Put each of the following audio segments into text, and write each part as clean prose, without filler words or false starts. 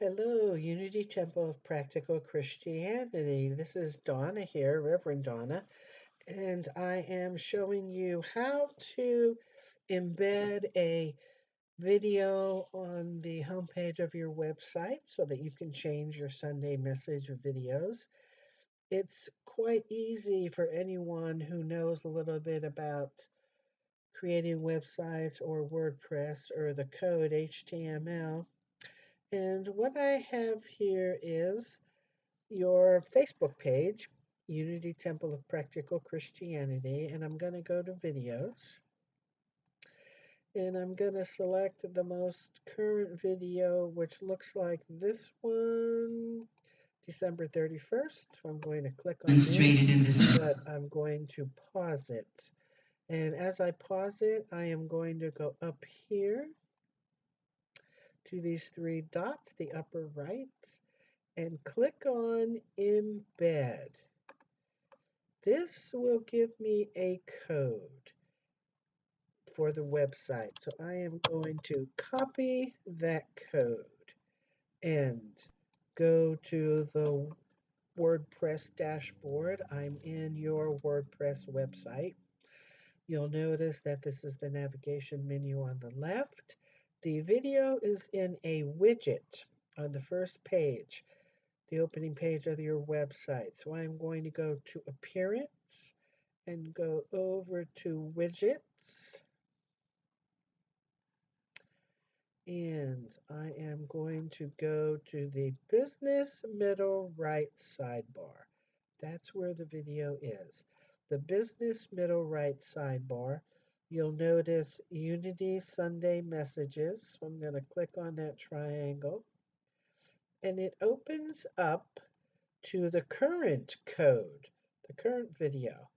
Hello, Unity Temple of Practical Christianity. This is Donna here, Reverend Donna, and I am showing you how to embed a video on the homepage of your website so that you can change your Sunday message videos. It's quite easy for anyone who knows a little bit about creating websites or WordPress or the code HTML. And what I have here is your Facebook page, Unity Temple of Practical Christianity, and I'm going to go to videos. And I'm going to select the most current video, which looks like this one, December 31st. So I'm going to click on it, but I'm going to pause it. And as I pause it, I am going to go up here to these three dots, the upper right, and click on Embed. This will give me a code for the website. So I am going to copy that code and go to the WordPress dashboard. I'm in your WordPress website. You'll notice that this is the navigation menu on the left. The video is in a widget on the first page, the opening page of your website. So I'm going to go to Appearance and go over to Widgets. And I am going to go to the business middle right sidebar. That's where the video is. The business middle right sidebar. You'll notice Unity Sunday Messages. So I'm going to click on that triangle. And it opens up to the current code, the current video.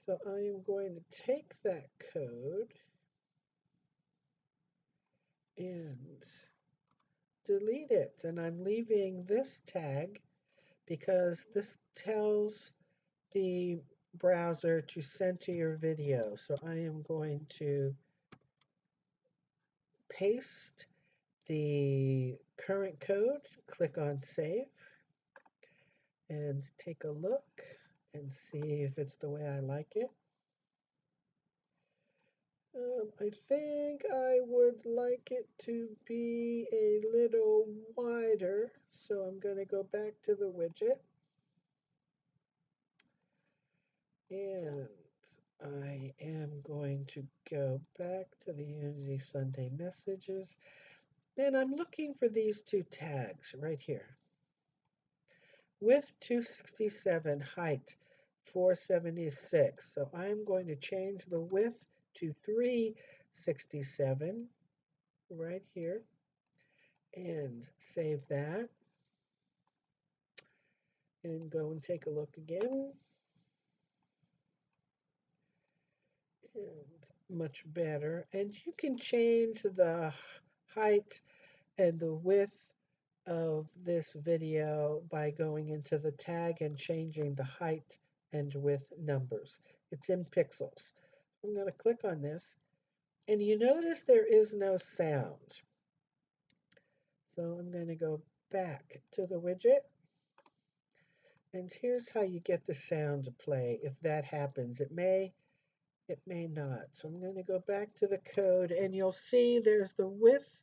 So I am going to take that code and delete it. And I'm leaving this tag because this tells the browser to center your video. So I am going to paste the current code, click on Save, and take a look and see if it's the way I like it. I think I would like it to be a little wider, so I'm going to go back to the widget. And I am going to go back to the Unity Sunday Messages. And I'm looking for these two tags right here. Width 267, height 476. So I'm going to change the width to 367 right here and save that and go and take a look again. And much better. And you can change the height and the width of this video by going into the tag and changing the height and width numbers. It's in pixels. I'm going to click on this, and you notice there is no sound. So I'm going to go back to the widget, and here's how you get the sound to play. If that happens, it may not. So I'm going to go back to the code, and you'll see there's the width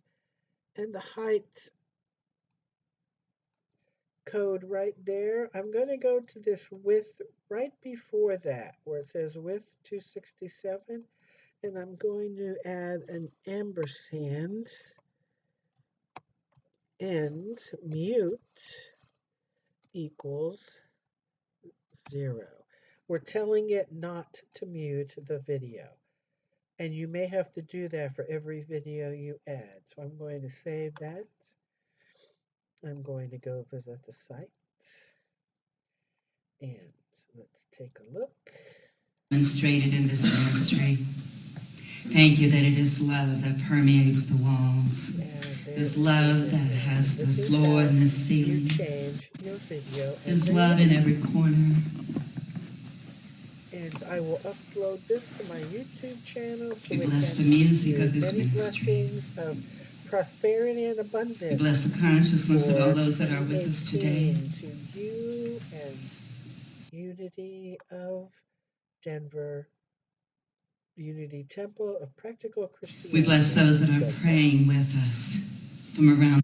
and the height code right there. I'm going to go to this width right before that where it says width 267, and I'm going to add an ampersand and mute equals 0. We're telling it not to mute the video. And you may have to do that for every video you add. So I'm going to save that. I'm going to go visit the site. And let's take a look. Demonstrated in this ministry. Thank you that it is love that permeates the walls. It's love that has the floor and the ceiling. It's love in every corner. And I will upload this to my YouTube channel. So we bless the music of this ministry. ministry. Of prosperity and We abundance bless the consciousness of all for those that are with us today. 2018 to you and Unity of Denver, Unity Temple of Practical Christianity. We bless those that are praying with us from around